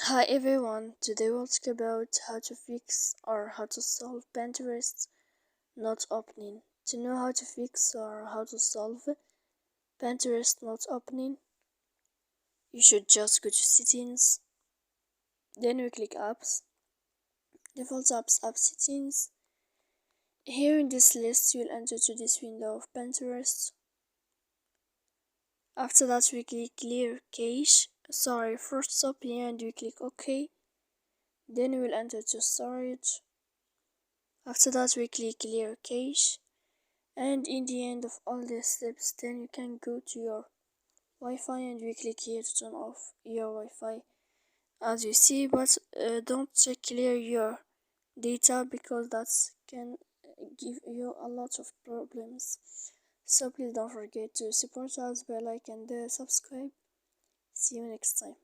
Hi everyone, today we'll talk about how to fix or how to solve Pinterest not opening. To know how to fix or how to solve Pinterest not opening, you should just go to settings, then we click apps, default apps, app settings. Here in this list you'll enter to this window of Pinterest. After that we click clear cache, first stop here and we click OK. Then we'll enter to storage. After that we click clear cache, and in the end of all these steps then you can go to your Wi-Fi and we click here to turn off your Wi-Fi as you see, but don't clear your data because that can give you a lot of problems. So please don't forget to support us by like and subscribe. See you next time.